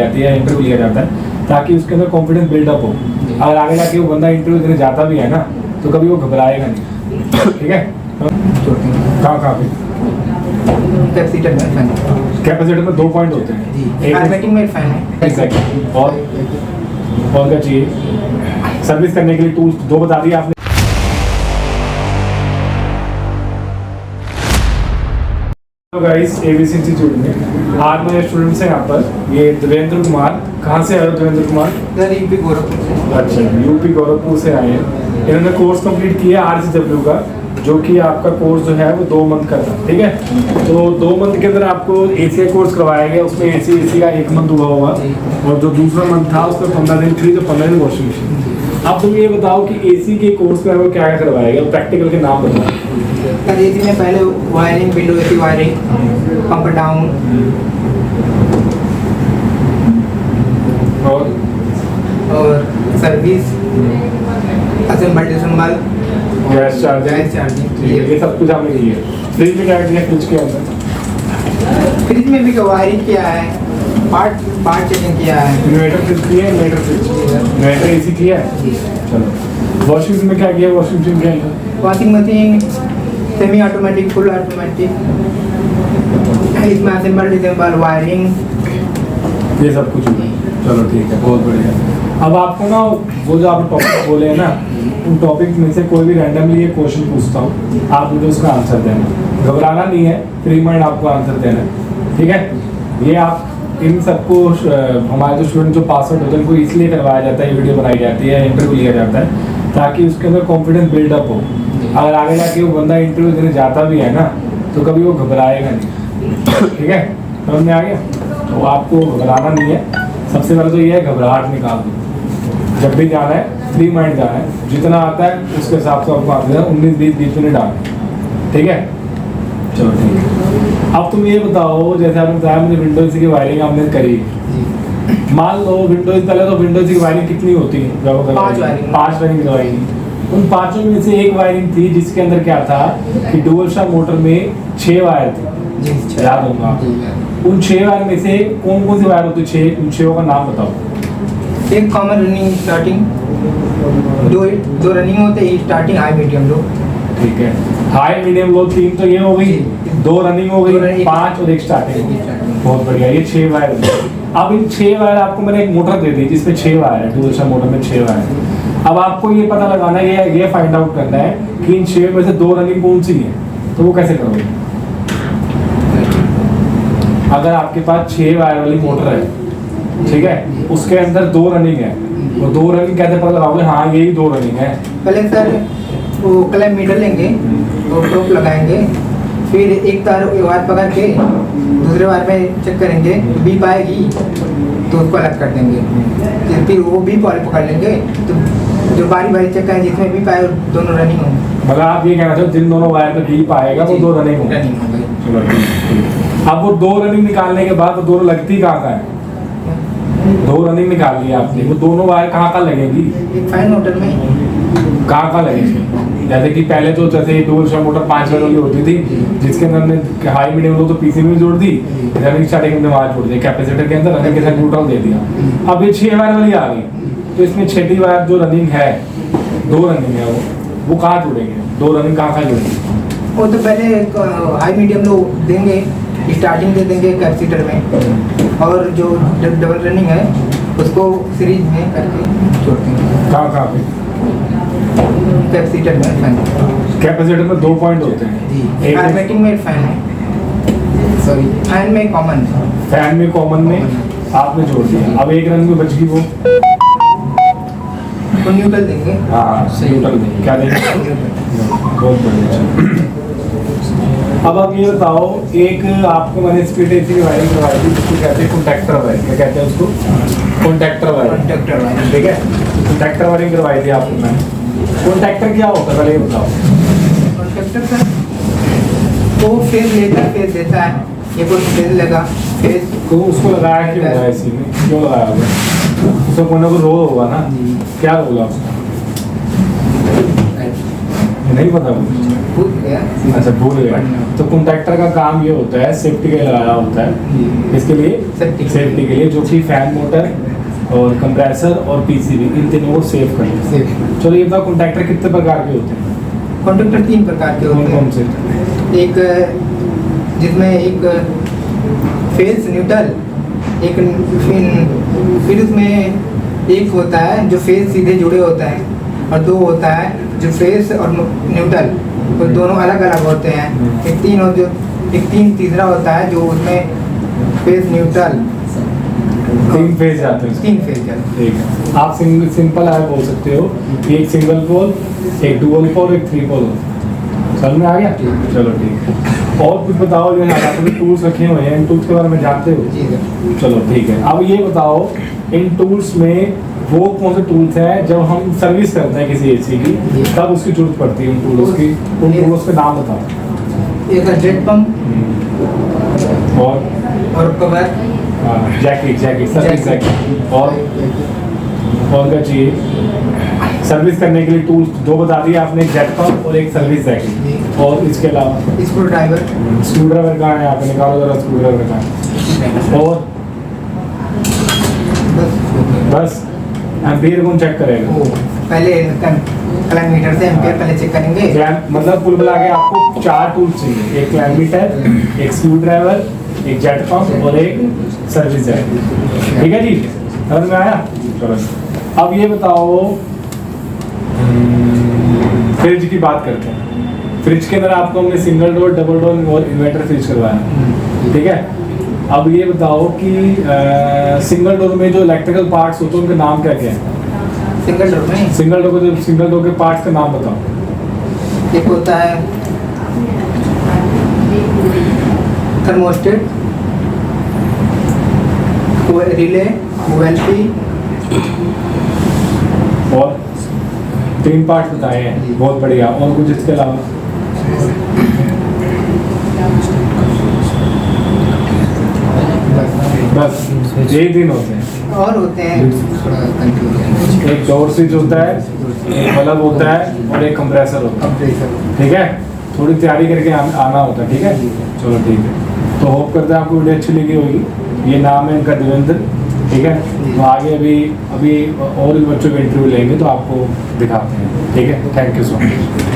जाती है, इंटरव्यू लिया जाता है, ताकि उसके अंदर कॉन्फिडेंस बिल्डअप हो। अगर आगे जाके वो बंदा इंटरव्यू देने जाता भी है ना, तो कभी वो घबराएगा नहीं। ठीक है, कहाँ पे कैपेसिटर में फैन, कैपेसिटर में 2 पॉइंट होते हैं जी, ऑटोमेटिक में फैन है। एग्जैक्टली। और क्या चाहिए? सर्विस करने के लिए टूल्स 2 बता दिए आपने। तो गाइस एबीसी इंस्टीट्यूट में आज मेरे स्टूडेंट्स हैं यहाँ पर। ये देवेंद्र कुमार, कहाँ से आए हो देवेंद्र कुमार? सर यूपी गोरखपुर से। अच्छा, यूपी गोरखपुर से आए हैं। इन्होंने कोर्स कंप्लीट किया RCW का, जो कि आपका कोर्स जो है वो 2 मंथ का था। ठीक है, तो 2 मंथ के अंदर आपको AC का कोर्स करवाया गया। उसमें AC का 1 मंथ हुआ होगा, और जो दूसरा मंथ था उसमें 15 दिन फ्री, तो 15 दिन वॉशिंग मशीन। अब तुम ये बताओ कि AC के कोर्स में क्या क्या करवाया गया, प्रैक्टिकल के नाम बताओ। सर AC में पहले wiring, window AC wiring, up down और service, assemble disassemble, gas charging, ये सब कुछ हमने किया। फ्रिज में क्या किया? फ्रिज के अंदर फ्रिज में भी वायरिंग किया है, पार्ट चेकिंग किया है। इन्वर्टर फ्रिज किया है, इन्वर्टर AC किया है। चलो, वॉशिंग मशीन में क्या किया? वॉशिंग मशीन के अंदर washing machine semi automatic, full automatic, इसमें असेंबल डिसेंबल, वायरिंग, ये सब कुछ हुआ। चलो ठीक है, बहुत बढ़िया। अब आपको ना वो जो आप टॉपिक बोले हैं ना, उन टॉपिक में से कोई भी रैंडमली एक क्वेश्चन पूछता हूँ, आप मुझे उसका आंसर देना। घबराना नहीं है, फ्री माइंड आपको आंसर देना है। ठीक है, ये आप इन सबको हमारे जो स्टूडेंट जो पास आउट होते हैं उनको इसलिए करवाया जाता है, ये वीडियो बनाई जाती है, इंटरव्यू लिया जाता है, ताकि उसके अंदर कॉन्फिडेंस बिल्डअप हो। अगर आगे जाके वो बंदा इंटरव्यू देने जाता भी है ना, तो कभी वो घबराएगा नहीं। ठीक है, समझ में आ गया? तो आपको घबराना नहीं है। सबसे पहले तो ये है, घबराहट निकाल दो। जब भी जाना है फ्री माइंड जाना है, जितना आता है उसके हिसाब से आपको आते हैं 19-20 मिनट डालना। ठीक है, चलो ठीक है। अब तुम ये बताओ, जैसे आपने बताया मुझे विंडोज की वायरिंग आपने करी, मान लो विंडोज, पहले तो विंडोज की वायरिंग कितनी होती है? 5 वायरिंग करवाएंगी। उन 5 में से एक वायरिंग थी जिसके अंदर क्या था कि डुअल शाफ्ट मोटर में 6 वायर थे, याद होगा। उन 6 वायर में से कौन कौन सी वायर होती है? 6, उन 6 का नाम बताओ। एक कॉमन रनिंग स्टार्टिंग, दो रनिंग होते हैं, स्टार्टिंग, हाई, मीडियम, लो। ठीक है, हाई मीडियम लो 3 तो ये हो गई, 2 रनिंग हो गई, 5 और 1 स्टार्टिंग। बहुत बढ़िया, ये 6 वायर। अब इन 6 वायर आपको मैंने एक मोटर दे दी जिसमें 6 वायर है, डुअल शाफ्ट मोटर में 6 वायर है। अब आपको ये पता लगाना है, ये फाइंड आउट करना है कि इन 6 में से 2 रनिंग कौन सी है। तो वो कैसे करोगे? अगर आपके पास 6 वायर वाली मोटर है, ठीक है, उसके अंदर 2 रनिंग है, वो 2 रनिंग कैसे पता लगाओगे? हाँ, यही 2 रनिंग है। पहले सर वो क्लैंप मीटर लेंगे और टोप लगाएंगे, फिर एक तार वायर पकड़ के दूसरे वायर में चेक करेंगे, बीप आएगी तो उसको अलग कर देंगे। फिर वो बीप वाले पकड़ लेंगे, तो जो बारी चेक करेंगे जिसमें बीप आए दोनों रनिंग होंगे। मतलब आप ये कहना चाहते हो जिन दोनों वायर पे बीप आएगा वो 2 रनिंग होंगे। अब वो 2 रनिंग निकालने के बाद वो दोनों लगती कहाँ का है? 2 रनिंग निकाल ली आपने, वो दोनों वायर कहाँ लगेंगी? एक फैन मोटर में कहाँ लगेंगे? जैसे कि पहले तो जैसे डुअल शाफ्ट मोटर 5 वायर वाली होती थी, जिसके अंदर हमने हाई मीडियम लो तो PC में जोड़ दी, रनिंग स्टार्टिंग में वहाँ जोड़ दिया, कैपेसिटर के अंदर रनिंग के साथ न्यूट्रल दे दिया। अब ये 6 वायर वाली आ गई, तो इसमें 6ठी वायर जो रनिंग है, 2 रनिंग है, वो कहाँ जोड़ेंगे? 2 रनिंग कहाँ जोड़ेंगे? वो तो पहले हाई मीडियम लो देंगे, स्टार्टिंग दे देंगे कैपेसिटर में, और जो डबल रनिंग है उसको सीरीज में करके छोड़ते हैं। कहाँ पे? कैपेसिटर में फैन। कैपेसिटर में 2 पॉइंट होते हैं जी, ऑटोमेटिक में फैन है, सॉरी फैन में कॉमन है, फैन में कॉमन में आपने जोड़ दिया। अब 1 रन में बच गई वो तो न्यूट्रल देंगे। हाँ, न्यूट्रल देंगे। क्या देंगे? बहुत बढ़िया। अब आप ये बताओ, एक आपको मैंने स्प्लिट AC की वायरिंग करवाई थी, जिसको कहते हैं कॉन्टैक्टर वायरिंग। क्या कहते हैं उसको? Contactor wiring. ठीक है, कॉन्टैक्टर वायरिंग करवाई थी आपको मैंने। कॉन्टैक्टर क्या होता है पहले ये बताओ। कॉन्टैक्टर सर वो फेज लेता है, फेज देता है, ये कोई फेज लगा, फेज तो उसको लगाया क्यों होगा AC में? क्यों लगाया होगा? उसको कोई ना कोई रोल होगा ना, क्या रोल है उसका? नहीं पता कुछ? भूल गया। अच्छा भूल गया। तो कॉन्ट्रैक्टर का काम ये होता है, सेफ्टी के लिए लगाया होता है, इसके लिए सेफ्टी के लिए, जो कि फैन मोटर और कंप्रेसर और पीसीबी, इन तीनों को सेव करते हैं। चलो ये बताओ, कॉन्ट्रैक्टर कितने प्रकार के होते हैं? कॉन्ट्रैक्टर 3 प्रकार के होते कौन से? हैं। एक जिसमें एक फेस न्यूट्रल, एक फिर उसमें एक होता है जो फेस सीधे जुड़े होता है, और 2 होता है जो फेस और न्यूट्रल, तो दोनों अलग अलग होते हैं। एक तीसरा होता है जो उसमें फेस न्यूट्रल 3 फेज जाते हैं। 3 फेज जाते हैं। ठीक है, आप सिंपल है बोल सकते हो कि एक सिंगल पोल, एक डुअल पोल, एक 3 पोल। समझ में आ गया? चलो ठीक है। और कुछ बताओ, जो यहाँ पे टूल्स रखे हुए हैं, इन टूल्स के बारे में जानते हो? जी सर। चलो ठीक है। अब ये बताओ, इन टूल्स में वो कौन से टूल्स हैं जब हम सर्विस करते हैं किसी एसी की, तब उसकी जरूरत पड़ती है उन टूल्स की? उन टूल्स के नाम बताओ। एक है जेट पंप और कवर, जैकेट सर्विस जैकेट, और क्या चाहिए सर्विस करने के लिए? टूल्स 2 बता दिए आपने, एक जेट पंप और एक सर्विस जैकेट, और इसके अलावा स्क्रू ड्राइवर कहाँ है? आप निकालो जरा स्क्रू ड्राइवर कहाँ है? और बस एम्पियर कौन चेक करेगा? पहले क्लैमीटर से एम्पियर पहले चेक करेंगे। मतलब कुल मिला के आपको 4 टूल्स चाहिए, एक क्लैमीटर, एक स्क्रू ड्राइवर, एक जेट पंप और एक सर्विस जैकेट। ठीक है जी, समझ में आया? चलो अब ये बताओ, फ्रिज की बात करते हैं। फ्रिज के अंदर आपको हमने सिंगल डोर, डबल डोर और इन्वर्टर फ्रिज करवाया, ठीक है? अब ये बताओ कि सिंगल डोर में जो इलेक्ट्रिकल पार्ट्स होते हैं उनके नाम क्या क्या है? सिंगल डोर में सिंगल डोर के पार्ट्स का नाम बताओ। एक होता है थर्मोस्टेट, रिले, OLP, और 3 पार्ट्स बताए हैं, बहुत बढ़िया। और कुछ इसके अलावा? बस यही 3 होते हैं। और होते हैं एक डोर स्विच होता है, एक बल्ब होता है, और एक कंप्रेसर होता है, ठीक है? थोड़ी तैयारी करके आना होता है, ठीक है? चलो ठीक है। तो होप करते हैं आपको वीडियो अच्छी लगी होगी। ये नाम है इनका देवेंद्र, ठीक है? तो आगे अभी और भी बच्चों के इंटरव्यू लेंगे तो आपको दिखाते हैं, ठीक है? Thank you so much.